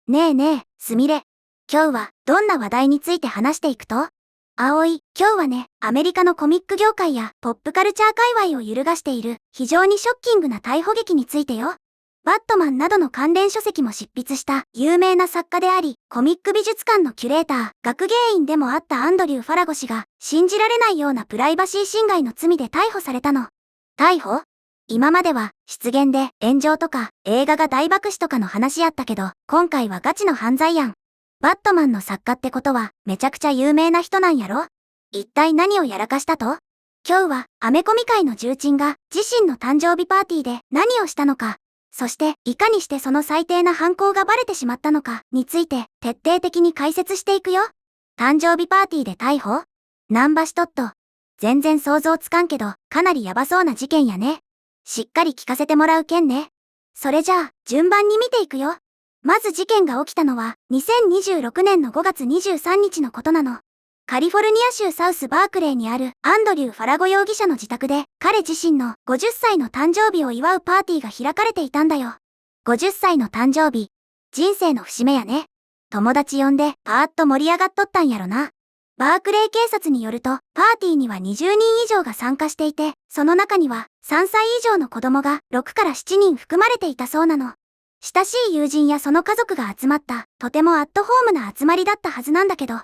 ねえねえ、すみれ。今日はどんな話題について話していくと？葵、今日はね、アメリカのコミック業界やポップカルチャー界隈を揺るがしている非常にショッキングな逮捕劇についてよ。バットマンなどの関連書籍も執筆した有名な作家であり、コミック美術館のキュレーター、学芸員でもあったアンドリュー・ファラゴ氏が信じられないようなプライバシー侵害の罪で逮捕されたの。逮捕？今までは失言で炎上とか映画が大爆死とかの話やったけど、今回はガチの犯罪やん。バットマンの作家ってことはめちゃくちゃ有名な人なんやろ？一体何をやらかしたと？今日はアメコミ界の重鎮が自身の誕生日パーティーで何をしたのか、そしていかにしてその最低な犯行がバレてしまったのかについて徹底的に解説していくよ。誕生日パーティーで逮捕？ナンバシトット。全然想像つかんけど、かなりヤバそうな事件やね。しっかり聞かせてもらうけんね。それじゃあ、順番に見ていくよ。まず事件が起きたのは、2026年の5月23日のことなの。カリフォルニア州サウスバークレーにあるアンドリュー・ファラゴ容疑者の自宅で、彼自身の50歳の誕生日を祝うパーティーが開かれていたんだよ。50歳の誕生日。人生の節目やね。友達呼んで、パーッと盛り上がっとったんやろな。バークレー警察によると、パーティーには20人以上が参加していて、その中には3歳以上の子供が6から7人含まれていたそうなの。親しい友人やその家族が集まった、とてもアットホームな集まりだったはずなんだけど、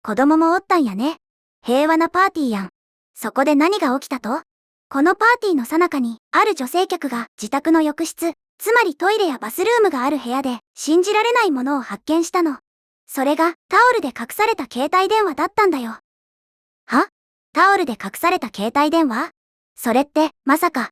子供もおったんやね。平和なパーティーやん。そこで何が起きたと？このパーティーの最中に、ある女性客が自宅の浴室、つまりトイレやバスルームがある部屋で、信じられないものを発見したの。それがタオルで隠された携帯電話だったんだよ。は？タオルで隠された携帯電話？それって、まさか。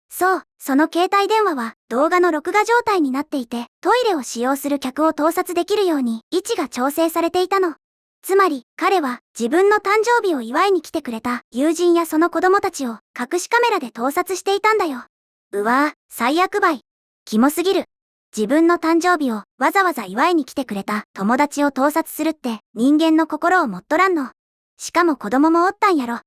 そう、その携帯電話は動画の録画状態になっていて、トイレを使用する客を盗撮できるように位置が調整されていたの。つまり、彼は自分の誕生日を祝いに来てくれた友人やその子供たちを隠しカメラで盗撮していたんだよ。うわぁ、最悪ばい。キモすぎる。自分の誕生日をわざわざ祝いに来てくれた友達を盗撮するって人間の心をもっとらんの。しかも子供もおったんやろ。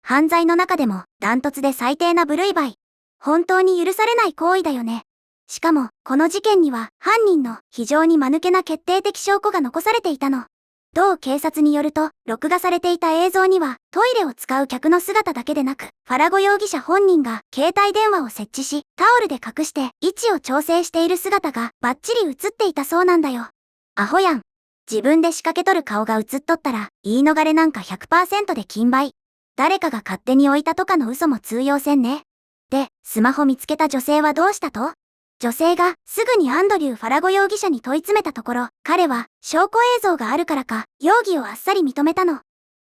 犯罪の中でもダントツで最低な部類ばい。本当に許されない行為だよね。しかも、この事件には犯人の非常に間抜けな決定的証拠が残されていたの。同警察によると、録画されていた映像には、トイレを使う客の姿だけでなく、ファラゴ容疑者本人が携帯電話を設置し、タオルで隠して位置を調整している姿がバッチリ映っていたそうなんだよ。アホやん。自分で仕掛け取る顔が映っとったら、言い逃れなんか 100% で金売。誰かが勝手に置いたとかの嘘も通用せんね。で、スマホ見つけた女性はどうしたと？女性がすぐにアンドリュー・ファラゴ容疑者に問い詰めたところ、彼は証拠映像があるからか、容疑をあっさり認めたの。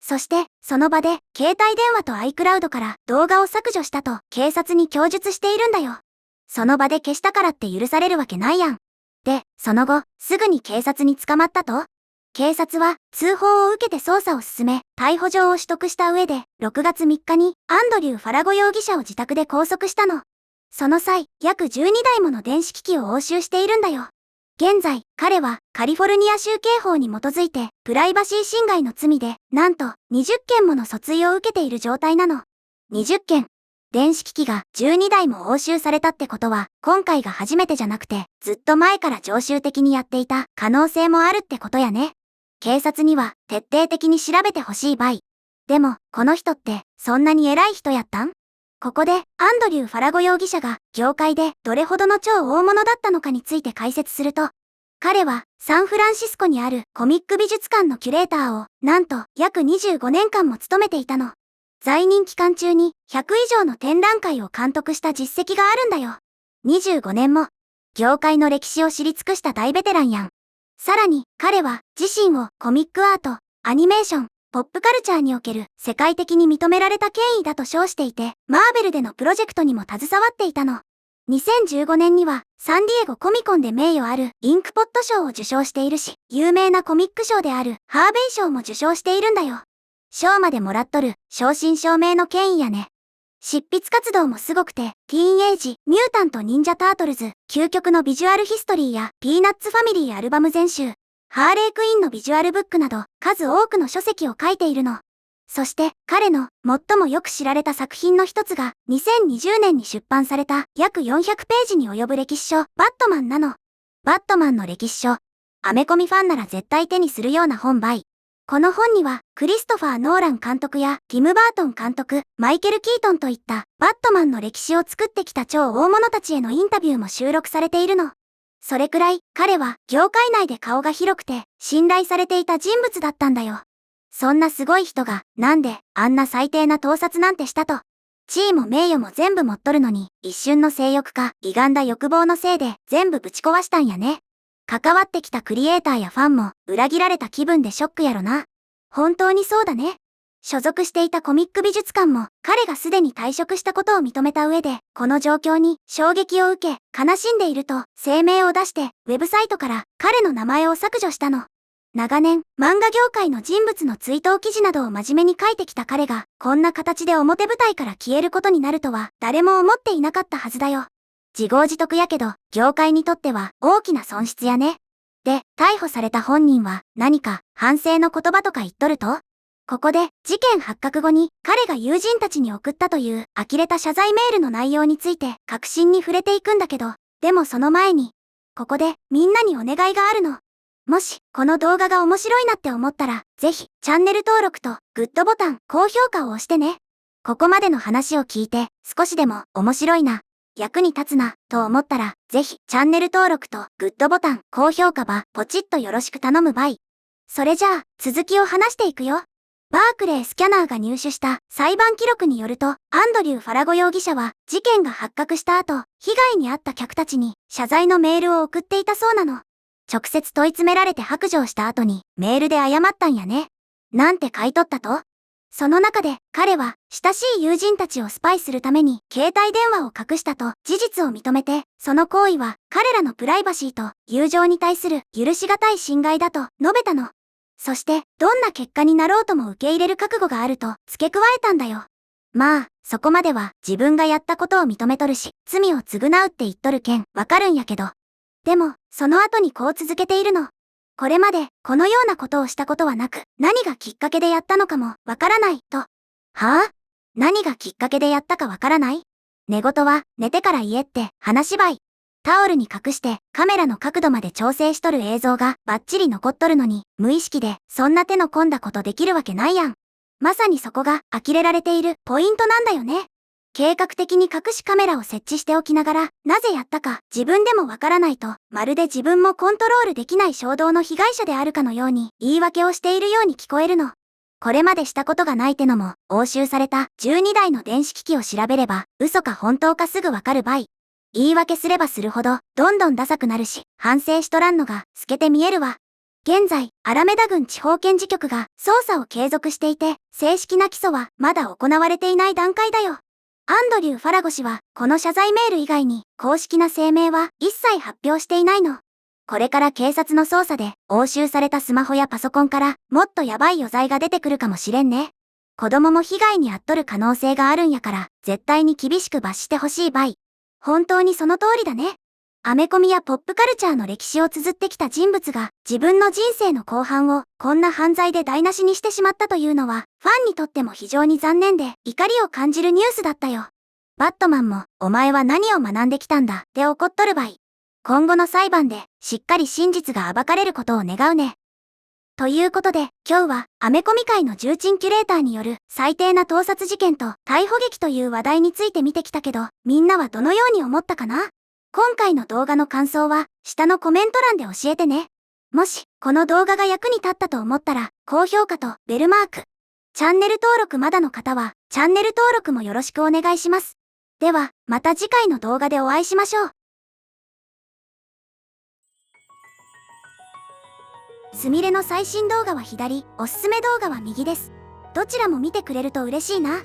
そして、その場で携帯電話と iCloud から動画を削除したと警察に供述しているんだよ。その場で消したからって許されるわけないやん。で、その後、すぐに警察に捕まったと？警察は通報を受けて捜査を進め、逮捕状を取得した上で、6月3日にアンドリュー・ファラゴ容疑者を自宅で拘束したの。その際、約12台もの電子機器を押収しているんだよ。現在、彼はカリフォルニア州刑法に基づいて、プライバシー侵害の罪で、なんと20件もの訴追を受けている状態なの。20件。電子機器が12台も押収されたってことは、今回が初めてじゃなくて、ずっと前から常習的にやっていた可能性もあるってことやね。警察には徹底的に調べてほしいばい。でも、この人って、そんなに偉い人やったん？ここで、アンドリュー・ファラゴ容疑者が、業界でどれほどの超大物だったのかについて解説すると、彼は、サンフランシスコにあるコミック美術館のキュレーターを、なんと、約25年間も務めていたの。在任期間中に、100以上の展覧会を監督した実績があるんだよ。25年も、業界の歴史を知り尽くした大ベテランやん。さらに、彼は、自身をコミックアート、アニメーション、ポップカルチャーにおける世界的に認められた権威だと称していて、マーベルでのプロジェクトにも携わっていたの。2015年にはサンディエゴコミコンで名誉あるインクポット賞を受賞しているし、有名なコミック賞であるハーベイ賞も受賞しているんだよ。賞までもらっとる正真正銘の権威やね。執筆活動もすごくて、ティーンエイジ、ミュータント・ニンジャ・タートルズ、究極のビジュアルヒストリーやピーナッツ・ファミリーアルバム全集、ハーレークイーンのビジュアルブックなど数多くの書籍を書いているの。そして彼の最もよく知られた作品の一つが2020年に出版された約400ページに及ぶ歴史書バットマンなの。バットマンの歴史書。アメコミファンなら絶対手にするような本ばい。この本には、クリストファー・ノーラン監督やティム・バートン監督、マイケル・キートンといったバットマンの歴史を作ってきた超大物たちへのインタビューも収録されているの。それくらい彼は業界内で顔が広くて信頼されていた人物だったんだよ。そんなすごい人がなんであんな最低な盗撮なんてしたと。地位も名誉も全部持っとるのに一瞬の性欲か歪んだ欲望のせいで全部ぶち壊したんやね。関わってきたクリエイターやファンも裏切られた気分でショックやろな。本当にそうだね。所属していたコミック美術館も彼がすでに退職したことを認めた上で、この状況に衝撃を受け悲しんでいると声明を出してウェブサイトから彼の名前を削除したの。長年、漫画業界の人物の追悼記事などを真面目に書いてきた彼が、こんな形で表舞台から消えることになるとは誰も思っていなかったはずだよ。自業自得やけど、業界にとっては大きな損失やね。で、逮捕された本人は何か反省の言葉とか言っとると？ここで事件発覚後に彼が友人たちに送ったという呆れた謝罪メールの内容について核心に触れていくんだけど、でもその前に、ここでみんなにお願いがあるの。もしこの動画が面白いなって思ったら、ぜひチャンネル登録とグッドボタン、高評価を押してね。ここまでの話を聞いて少しでも面白いな、役に立つなと思ったら、ぜひチャンネル登録とグッドボタン、高評価ばポチッとよろしく頼むばい。それじゃあ続きを話していくよ。バークレースキャナーが入手した裁判記録によると、アンドリュー・ファラゴ容疑者は事件が発覚した後、被害に遭った客たちに謝罪のメールを送っていたそうなの。直接問い詰められて白状した後にメールで謝ったんやね。なんて書いとったと？その中で彼は親しい友人たちをスパイするために携帯電話を隠したと事実を認めて、その行為は彼らのプライバシーと友情に対する許しがたい侵害だと述べたの。そして、どんな結果になろうとも受け入れる覚悟があると付け加えたんだよ。まあ、そこまでは自分がやったことを認めとるし、罪を償うって言っとるけん、わかるんやけど。でも、その後にこう続けているの。これまで、このようなことをしたことはなく、何がきっかけでやったのかも、わからない、と。はぁ？何がきっかけでやったかわからない？寝言は、寝てから言えって、話ばい。タオルに隠してカメラの角度まで調整しとる映像がバッチリ残っとるのに、無意識でそんな手の込んだことできるわけないやん。まさにそこが呆れられているポイントなんだよね。計画的に隠しカメラを設置しておきながら、なぜやったか自分でもわからないと、まるで自分もコントロールできない衝動の被害者であるかのように言い訳をしているように聞こえるの。これまでしたことがないってのも、押収された12台の電子機器を調べれば、嘘か本当かすぐわかるばい。言い訳すればするほど、どんどんダサくなるし、反省しとらんのが透けて見えるわ。現在、アラメダ郡地方検事局が捜査を継続していて、正式な起訴はまだ行われていない段階だよ。アンドリュー・ファラゴ氏は、この謝罪メール以外に、公式な声明は一切発表していないの。これから警察の捜査で、押収されたスマホやパソコンから、もっとヤバい余罪が出てくるかもしれんね。子供も被害に遭っとる可能性があるんやから、絶対に厳しく罰してほしいばい。本当にその通りだね。アメコミやポップカルチャーの歴史を綴ってきた人物が自分の人生の後半をこんな犯罪で台無しにしてしまったというのはファンにとっても非常に残念で怒りを感じるニュースだったよ。バットマンもお前は何を学んできたんだって怒っとるばい。今後の裁判でしっかり真実が暴かれることを願うね。ということで今日はアメコミ界の重鎮キュレーターによる最低な盗撮事件と逮捕劇という話題について見てきたけど、みんなはどのように思ったかな？今回の動画の感想は下のコメント欄で教えてね。もしこの動画が役に立ったと思ったら高評価とベルマーク。チャンネル登録まだの方はチャンネル登録もよろしくお願いします。ではまた次回の動画でお会いしましょう。すみれの最新動画は左、おすすめ動画は右です。どちらも見てくれると嬉しいな。